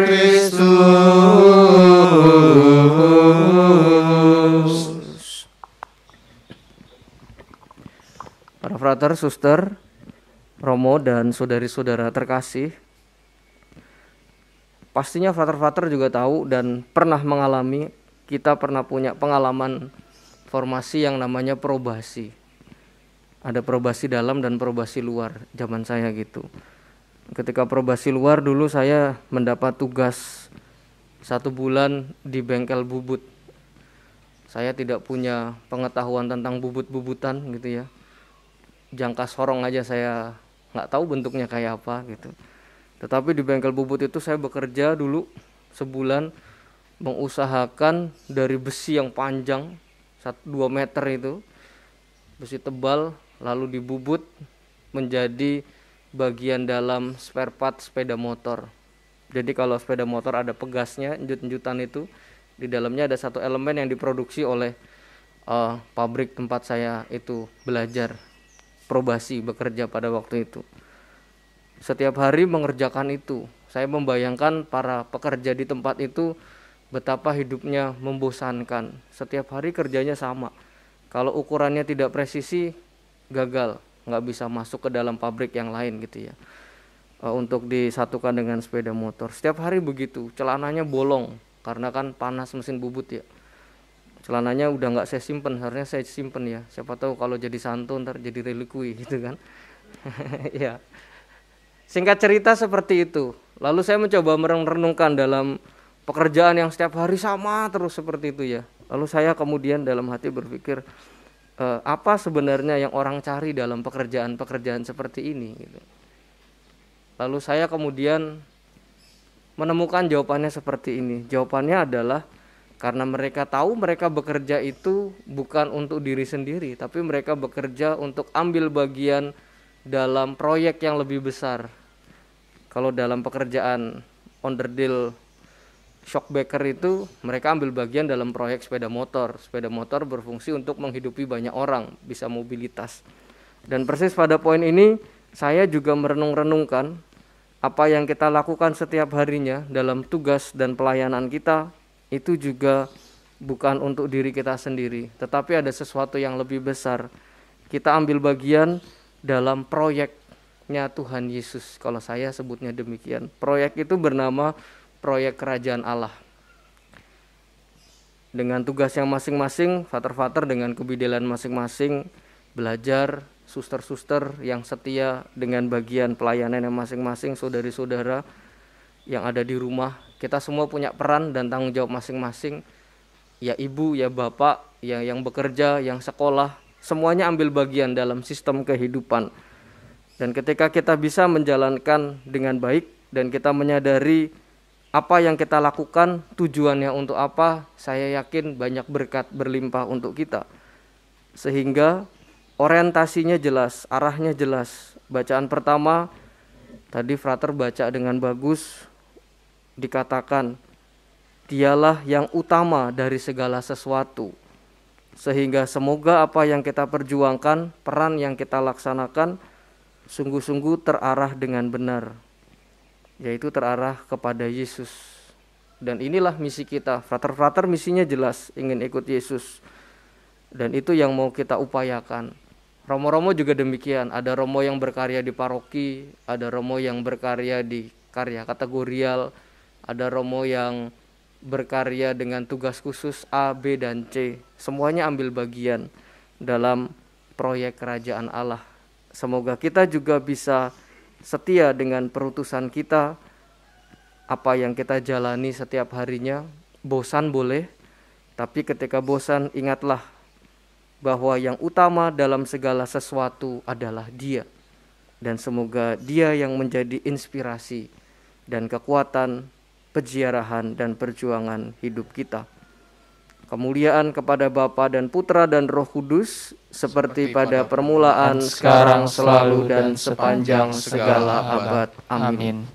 Kristus. Para frater, suster, Romo dan saudari-saudara terkasih, pastinya frater-frater juga tahu dan pernah mengalami, kita pernah punya pengalaman formasi yang namanya probasi. Ada probasi dalam dan probasi luar, zaman saya gitu. Ketika probasi luar dulu saya mendapat tugas 1 bulan di bengkel bubut. Saya tidak punya pengetahuan tentang bubut-bubutan gitu ya. Jangka sorong aja saya nggak tahu bentuknya kayak apa gitu. Tetapi di bengkel bubut itu saya bekerja dulu sebulan mengusahakan dari besi yang panjang 2 meter itu, besi tebal, lalu dibubut menjadi bagian dalam spare part sepeda motor. Jadi kalau sepeda motor ada pegasnya, enjut-enjutan itu, di dalamnya ada satu elemen yang diproduksi oleh pabrik tempat saya itu belajar probasi bekerja pada waktu itu. Setiap hari mengerjakan itu. Saya membayangkan para pekerja di tempat itu betapa hidupnya membosankan. Setiap hari kerjanya sama. Kalau ukurannya tidak presisi, gagal, nggak bisa masuk ke dalam pabrik yang lain gitu ya. Untuk disatukan dengan sepeda motor. Setiap hari begitu, celananya bolong karena kan panas mesin bubut ya. Celananya udah nggak saya simpen, harusnya saya simpen ya. Siapa tahu kalau jadi santu ntar jadi relikui gitu kan. Ya. Singkat cerita seperti itu. Lalu saya mencoba merenungkan dalam pekerjaan yang setiap hari sama terus seperti itu ya. Lalu saya kemudian dalam hati berpikir, apa sebenarnya yang orang cari dalam pekerjaan-pekerjaan seperti ini gitu. Lalu saya kemudian menemukan jawabannya seperti ini. Jawabannya adalah karena mereka tahu mereka bekerja itu bukan untuk diri sendiri, tapi mereka bekerja untuk ambil bagian dalam proyek yang lebih besar. Kalau dalam pekerjaan onderdil shockbreaker itu, mereka ambil bagian dalam proyek sepeda motor. Sepeda motor berfungsi untuk menghidupi banyak orang, bisa mobilitas. Dan persis pada poin ini, saya juga merenung-renungkan apa yang kita lakukan setiap harinya dalam tugas dan pelayanan kita, itu juga bukan untuk diri kita sendiri, tetapi ada sesuatu yang lebih besar. Kita ambil bagian dalam proyeknya Tuhan Yesus, kalau saya sebutnya demikian. Proyek itu bernama proyek kerajaan Allah. Dengan tugas yang masing-masing, frater-frater dengan kebidalan masing-masing, belajar, suster-suster yang setia dengan bagian pelayanan yang masing-masing, saudari-saudara yang ada di rumah. Kita semua punya peran dan tanggung jawab masing-masing. Ya ibu, ya bapak, ya yang bekerja, yang sekolah, semuanya ambil bagian dalam sistem kehidupan. Dan ketika kita bisa menjalankan dengan baik dan kita menyadari apa yang kita lakukan, tujuannya untuk apa, saya yakin banyak berkat berlimpah untuk kita. Sehingga orientasinya jelas, arahnya jelas. Bacaan pertama, tadi frater baca dengan bagus, dikatakan, dialah yang utama dari segala sesuatu. Sehingga semoga apa yang kita perjuangkan, peran yang kita laksanakan, sungguh-sungguh terarah dengan benar, yaitu terarah kepada Yesus. Dan inilah misi kita. Frater-frater misinya jelas, ingin ikut Yesus. Dan itu yang mau kita upayakan. Romo-romo juga demikian. Ada romo yang berkarya di paroki, ada romo yang berkarya di karya kategorial, ada romo yang berkarya dengan tugas khusus A, B, dan C. Semuanya ambil bagian dalam proyek kerajaan Allah. Semoga kita juga bisa setia dengan perutusan kita, apa yang kita jalani setiap harinya. Bosan boleh, tapi ketika bosan ingatlah bahwa yang utama dalam segala sesuatu adalah Dia. Dan semoga Dia yang menjadi inspirasi dan kekuatan peziarahan dan perjuangan hidup kita. Kemuliaan kepada Bapa dan Putra dan Roh Kudus, seperti pada permulaan, sekarang, selalu, dan sepanjang segala abad. Amin.